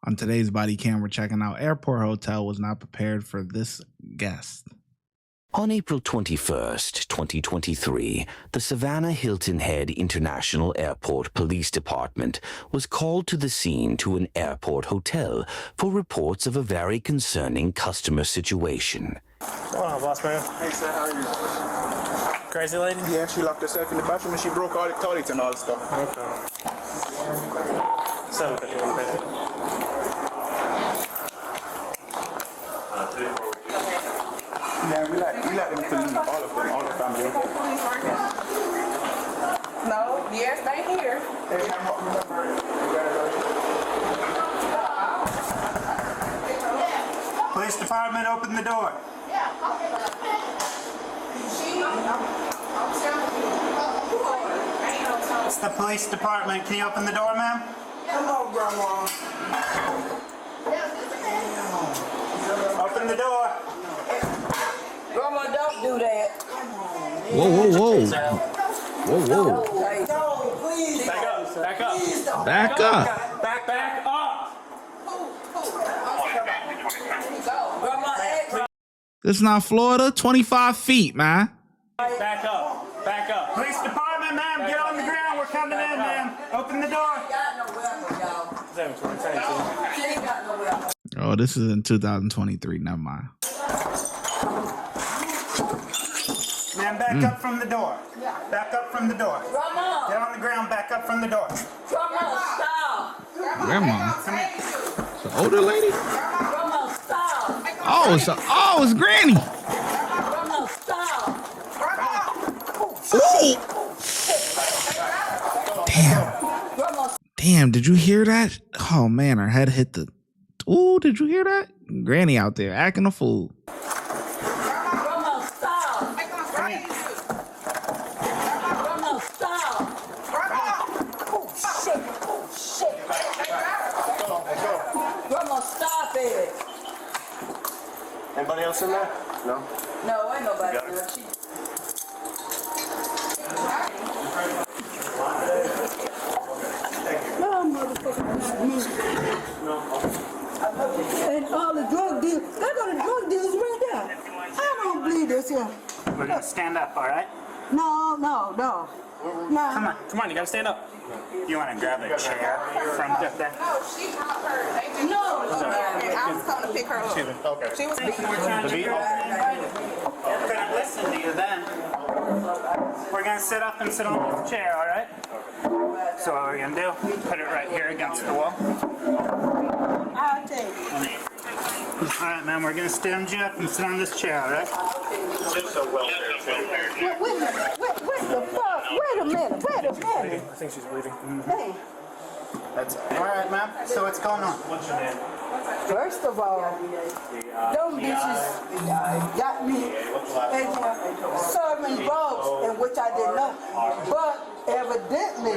On today's body cam, we're checking out Airport Hotel was not prepared for this guest. On April 21st, 2023, the Savannah Hilton Head International Airport Police Department was called to the scene to an airport hotel for reports of a very concerning customer situation. What's going on, boss man? Hey, sir, how are you? Crazy lady? Yeah, she locked herself in the bathroom and she broke all the toilets and all the stuff. Okay. 751 crazy. Yeah, we like them to leave, all of them, all the family. No, yes, stay here. Hey, I'm not remembering. Police department, open the door. It's the police department. Can you open the door, ma'am? Come on, Grandma. Open the door. Grandma, don't do that. Whoa, whoa, whoa. Whoa, whoa. No, please. Back up, back up. Back up. Back up. Grandma, act. This is not Florida. 25 feet, man. Back up, back up. Police department, ma'am, get on the ground. We're coming in, ma'am. Open the door. Got no weapon, y'all. 722. She ain't got no weapon. Oh, this is in 2023. Never mind. Ma'am, back up from the door. Back up from the door. Grandma, Get on the ground, back up from the door. Grandma, stop. Grandma. Come here. It's an older lady. Grandma, stop. Oh, it's Granny. Grandma, stop. Ooh. Grandma, Damn, did you hear that? Oh, man, her head hit the... Ooh, did you hear that? Granny out there acting a fool. Grandma, stop. Grandma, stop. Oh, shit. Grandma, stop it. Anybody else in there? No? No, ain't nobody there. And all the drug dealers, they got the drug dealers right there. I don't believe this here. We're going to stand up, all right? No. Come on, you got to stand up. You want to grab a chair from there? No, she brought her. They just and I was coming to pick her up. Okay. She was beating The beat? her. Couldn't listen to you then. We're going to sit up and sit on this chair, all right? So what we're going to do, put it right here against the wall. I'll take it. All right, ma'am, we're going to stand you up and sit on this chair, all right? Just a welfare check. Wait the fuck? Wait a minute. I think she's bleeding. Hey, That's all right, ma'am. So what's going on? What's your name? first of all, them bitches got me serving drugs, in which I didn't know. But evidently,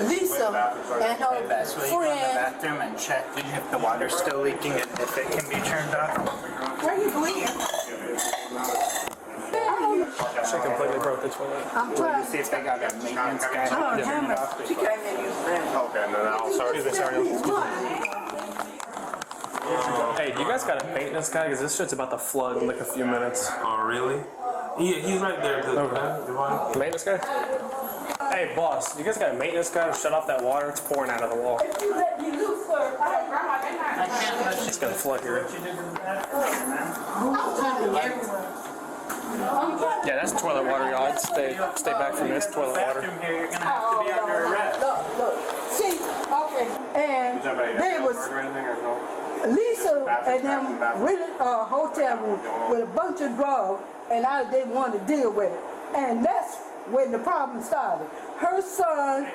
Lisa and her Best way to go in the friend. bathroom and check if the water's still leaking and if it can be turned off. Where you bleeding? She completely broke the toilet. I'm trying. See if they got a maintenance guy. Oh, damn it. She came in used to Okay, and then I'll start. Hey, do you guys got a maintenance guy? Because this shit's about to flood in like a few minutes. Oh, really? He's right there. Okay. Maintenance guy? Hey, boss, you guys got a maintenance guy to shut off that water? It's pouring out of the wall. If you let me loose, sir, It's gonna flood here. Yeah, that's toilet water, y'all. I'd stay back from this toilet water. Here, you're gonna have to be under arrest. Look. See, okay, and there was Lisa and them rented a hotel room with a bunch of drugs, and I didn't want to deal with it. And that's when the problem started. Her son,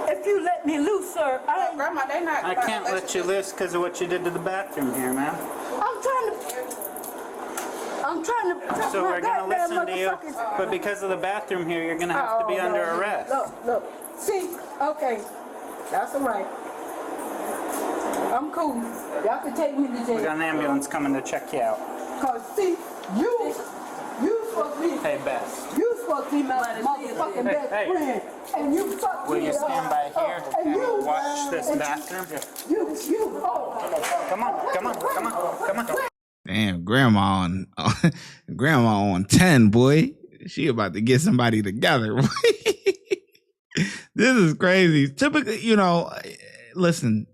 if you let me loose, sir, Grandma, they not. I can't let you loose because of what you did to the bathroom here, ma'am. I'm trying to. So we're gonna listen to you, but because of the bathroom here, you're gonna have to be under arrest. Look. See, okay, that's all right. I'm cool. Y'all can take me to We jail. got an ambulance coming to check you out. Cause see, you supposed to be. Hey, Beth. You supposed to be my motherfucking best friend, and you fucked Will me you stand by here and and you watch this bathroom? Come on. Damn, grandma on 10, boy. She about to get somebody together. This is crazy. Typically, you know, listen,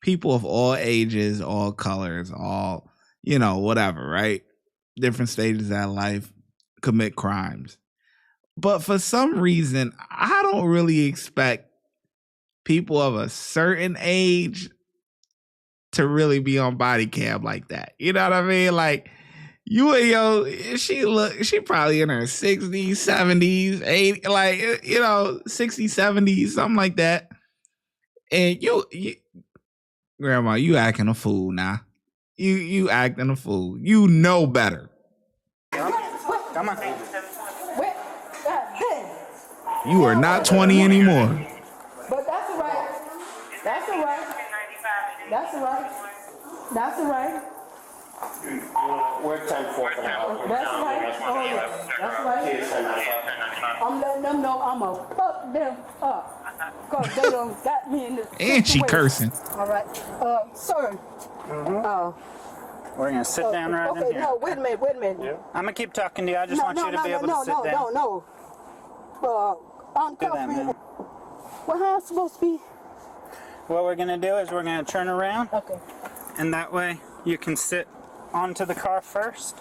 people of all ages, all colors, all, you know, whatever, right? Different stages of life commit crimes. But for some reason, I don't really expect people of a certain age to really be on body cam like that. You know what I mean? Like, she probably in her 60s, 70s, 80s, like, you know, 60s, 70s, something like that. And you grandma, you acting a fool now. You acting a fool. You know better. Come on. You are not 20 anymore. But that's all right. That's all right. That's all right. That's all right. We're 10-4 for now. That's right. Oh, yeah. That's right. I'm letting them know I'ma fuck them up. Because they done got me in this And she situation. cursing. All right. Sir. We're going to sit down right in Okay, here. no, wait a minute. Yeah. I'm going to keep talking to you. I just want you to be able to sit down. No. Do that, man. Well, how am I supposed to be? What we're going to do is we're going to turn around, Okay. and that way you can sit onto the car first.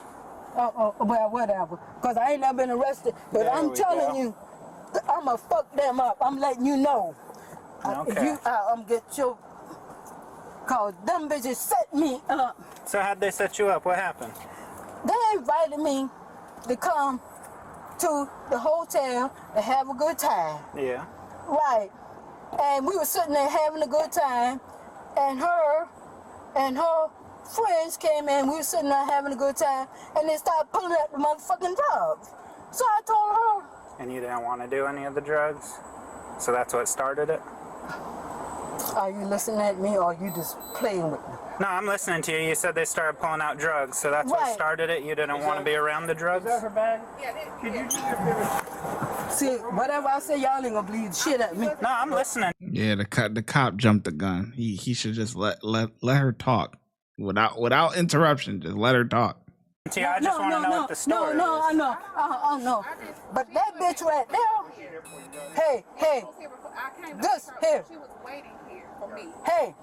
Well, whatever. Because I ain't never been arrested. But There I'm we telling go. you, I'ma fuck them up. I'm letting you know. Okay. I'm get your... Because them bitches set me up. So how'd they set you up? What happened? They invited me to come to the hotel and have a good time. Yeah. Right. And we were sitting there having a good time, and her friends came in. We were sitting there having a good time, and they started pulling out the motherfucking drugs. So I told her, And you didn't want to do any of the drugs? So that's what started it? are you listening at me or are you just playing with me? No, I'm listening to you. You said they started pulling out drugs, so that's what Right. started it? You didn't want to be around the drugs? her bag? See, whatever I say, y'all ain't gonna believe shit at me. No, I'm listening. Yeah, the cop jumped the gun. He should just let her talk without interruption. Just let her talk. To you. I just want to know what the story is. I know. No. But that bitch right there, hey, this here. She was waiting here for me. Hey.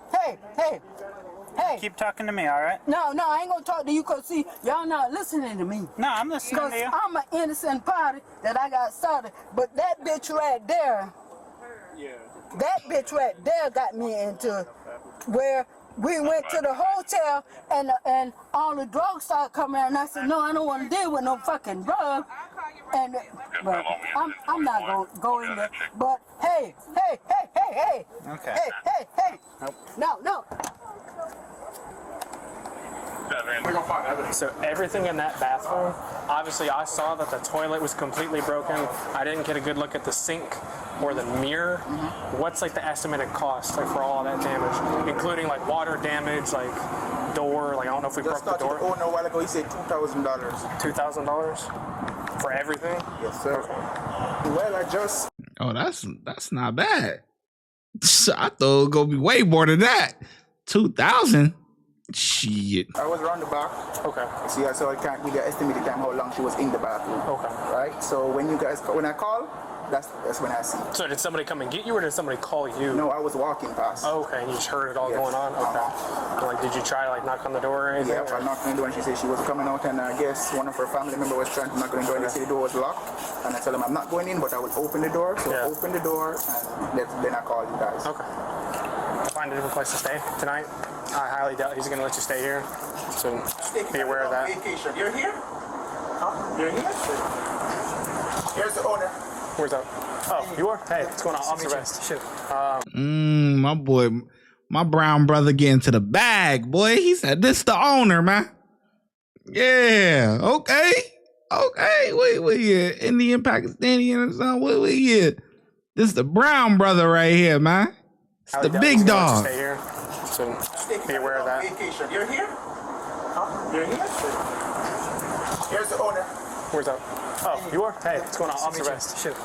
Keep talking to me, all right? No, I ain't gonna talk to you because, see, y'all not listening to me. No, I'm listening Because to you. I'm an innocent party that I got started. But that bitch right there, got me into where we went to the hotel and all the drugs started coming out. And I said, no, I don't want to deal with no fucking drugs. And but I'm not gonna go in there. But hey. Okay. Hey. Nope. No. So everything in that bathroom, obviously I saw that the toilet was completely broken. I didn't get a good look at the sink or the mirror. What's like the estimated cost like for all that damage, including like water damage, like door, like I don't know if we Just broke the started door. a while ago, he said $2,000. $2,000 for everything? Yes, sir. Well, I just... Oh, that's not bad. I thought it was gonna be way more than that. 2,000. Shit. I was around the back. Okay. See, so I can't really estimate the time how long she was in the bathroom. Okay. Right? So when I call, that's when I see. So did somebody come and get you or did somebody call you? No, I was walking past. Oh, okay, and you just heard it all Yes. going on? Okay. And, like, did you try to like knock on the door or anything? Yeah, I knocked on the door and she said she was coming out, and I guess one of her family members was trying to knock on the door and they said the door was locked. And I told them I'm not going in, but I will open the door. So I opened the door and then I called you guys. Okay. Find a different place to stay tonight. I highly doubt he's going to let you stay here. So be aware of that. Vacation. You're here? Huh? You're here? Here's the owner. Where's that? Oh, you are? Hey, what's going on? Officer Rest. Shit. My boy, my brown brother getting to the bag, boy. He said, this the owner, man. Yeah, okay. Wait, yeah. Indian, Pakistani, or something. Wait, yeah. This the brown brother right here, man. It's the big dog. Stay here. So be aware of that. Vacation. You're here? Huh? You're here? Here's the owner. Where's that? Oh, you are? Hey, what's going on? Officer Rest. Shoot.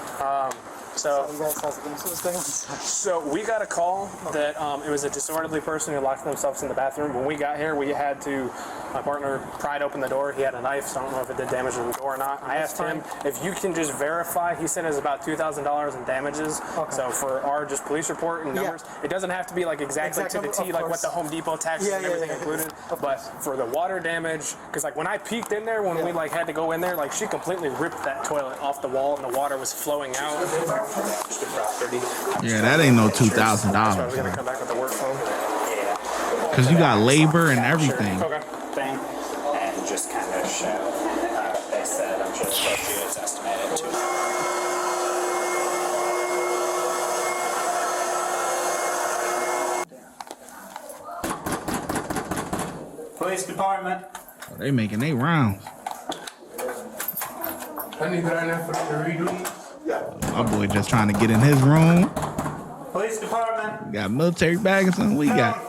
So we got a call that it was a disorderly person who locked themselves in the bathroom. When we got here, we had to, my partner pried open the door. He had a knife, so I don't know if it did damage to the door or not. I asked him if you can just verify. He said it was about $2,000 in damages. Okay. So for our just police report and numbers, it doesn't have to be like exactly to the T, like what the Home Depot taxes and everything included. But for the water damage, because like when I peeked in there, when we like had to go in there, like she completely ripped that toilet off the wall and the water was flowing out. Yeah, that ain't no $2,000. That's why we're gonna come back with the work phone. Because you got labor and everything. Okay. Thing, and just kind of show. They said I'm sure the budget is estimated to. Police department. Oh, they making their rounds. I need that in there for them to redo these. My boy just trying to get in his room. Police department. Got military bag or something. We got.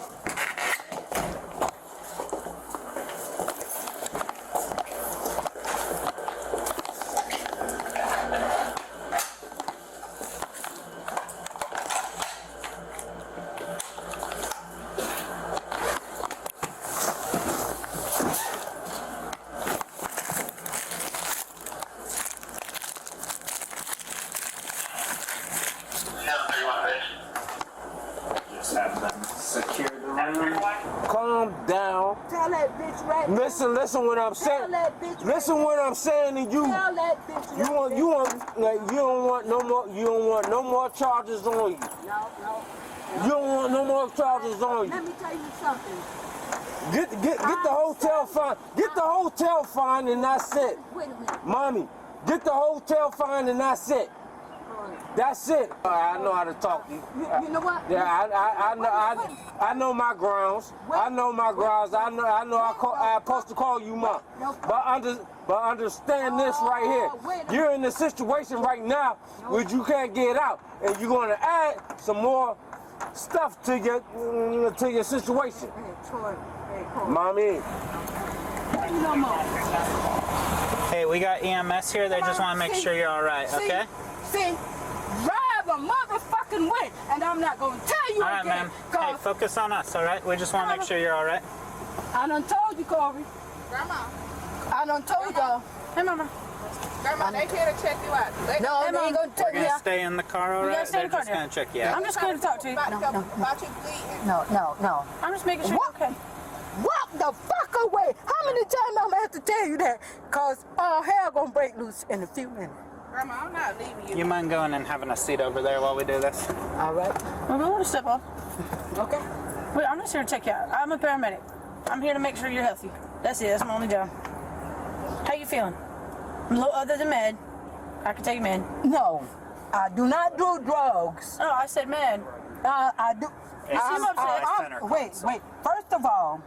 Just have them secure the room. Calm down. Tell that bitch right now. Listen what I'm saying. Tell that bitch Listen right what I'm saying to you. Tell that bitch You right want like you don't want no more charges on you. No. You don't want no more charges on you. Let me tell you something. Get the hotel fine. Get the hotel fine and that's it. Wait a minute. Mommy, get the hotel fine and that's it. That's it. I know how to talk to you. You know what? Yeah, I know my grounds. I know my grounds. I know I'm supposed to call you mom. But understand this right here. You're in a situation right now where you can't get out, and you're going to add some more stuff to your situation. Mommy. Hey, we got EMS here. They just want to make sure you're all right. Okay. See, drive a motherfucking way, and I'm not gonna tell you All right, again. ma'am. Hey, focus on us, all right? We just want to make sure you're all right. I done told you, Corey. Grandma. I done told y'all. Hey, Mama. Grandma, they here to check you out. No, they ain't gonna tell We're you. gonna stay in the car, all right? They're just gonna check you out. I'm just going to talk to you. About you bleeding. No. I'm just making sure you're okay. Walk the fuck away. How many times I'm gonna have to tell you that? Cause all hell gonna break loose in a few minutes. Grandma, I'm not leaving you. You mind going and having a seat over there while we do this? All right. Well, we want to step off. Okay. Wait, I'm just here to check you out. I'm a paramedic. I'm here to make sure you're healthy. That's it. That's my only job. How you feeling? A little other than mad. I can tell you mad. No, I do not do drugs. Oh, I said mad. I do. You seem upset. Wait. First of all.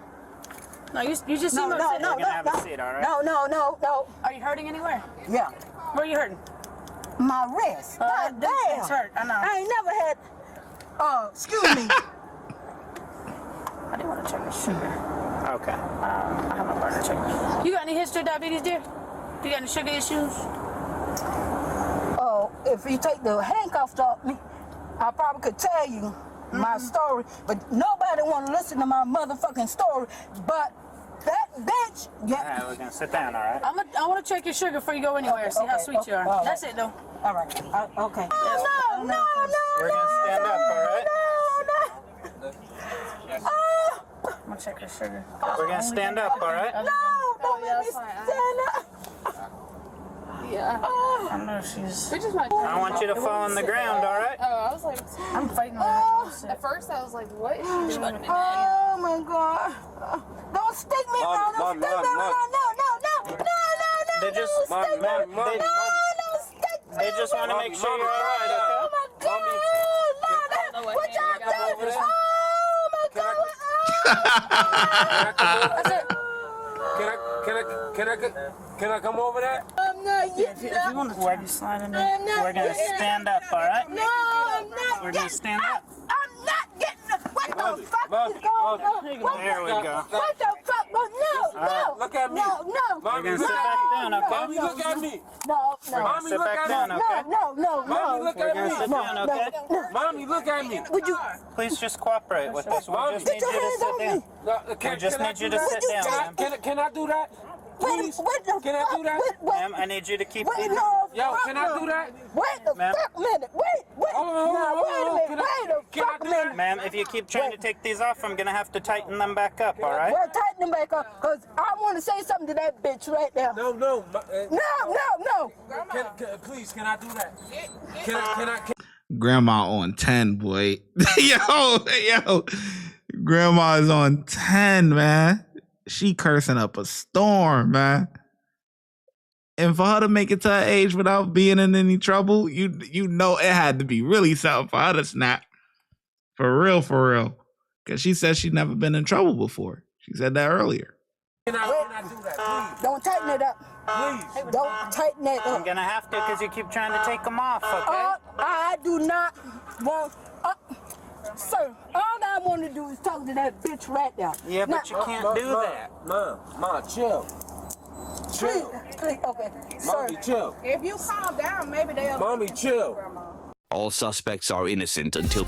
No, you just seem No. upset. You're gonna have a seat, all right? No. Are you hurting anywhere? Yeah. Where are you hurting? My wrist. God damn. It's hurt. I know. I ain't never had. Excuse me. I didn't want to check your sugar. Okay. I have my partner check. You got any history of diabetes, dear? You got any sugar issues? If you take the handcuffs off me, I probably could tell you my story, but nobody want to listen to my motherfucking story. But that bitch. All right, we're gonna sit down, all right? I want to check your sugar before you go anywhere. See how sweet you are. All right. That's it, though. All right. Okay. No. We're gonna stand up, all right? I'm gonna check your sugar. We're gonna stand up, all right? Don't make me stand up. Yeah. I know she's. We just might. I want you to fall on the ground, all right? Oh, I was like, I'm fighting with her. at first I was like, what is she doing? Oh my God. Don't stick me. No. They just, they just want to make sure you're all right, okay? Oh my God. What y'all doing? Oh my God. Can I come over there? I'm not If you want to wear these sliding in. We're gonna stand up, all right? No, I'm not. We're gonna stand up. I'm not getting. What the fuck is going on? There we go. What the fuck Look at me. No. Mommy, You're gonna look sit at back me. down, okay? Mommy, look at me. No. Mommy, Sit look back at down, me. okay? Mommy, look We're at gonna me. sit down, okay? Mommy, look at me. Would you Please just cooperate with us. We Mommy, just need you to sit down. We just need you to sit down, ma'am. Can I do that? Please. Can I do that? Ma'am, I need you to keep feeding. Yo, can I do that? Wait a Ma'am. fuck minute. Wait a fuck minute. Ma'am, if you keep trying to take these off, I'm gonna have to tighten them back up, all right? Well, tighten them back up, because I want to say something to that bitch right now. No. No. Please, can I do that? Can I? Grandma on 10, boy. yo. Grandma is on 10, man. She cursing up a storm, man. And for her to make it to her age without being in any trouble, you know it had to be really something for her to snap. For real. Because she said she'd never been in trouble before. She said that earlier. Can I do that, please? Don't tighten it up. Please. Don't tighten it I'm up. gonna have to because you keep trying to take them off, okay? I do not want... sir, all I want to do is talk to that bitch right now. Yeah, but you can't do that. Mom, chill. Please, okay. Mommy, chill. If you calm down, maybe they'll. Mommy, chill. All suspects are innocent until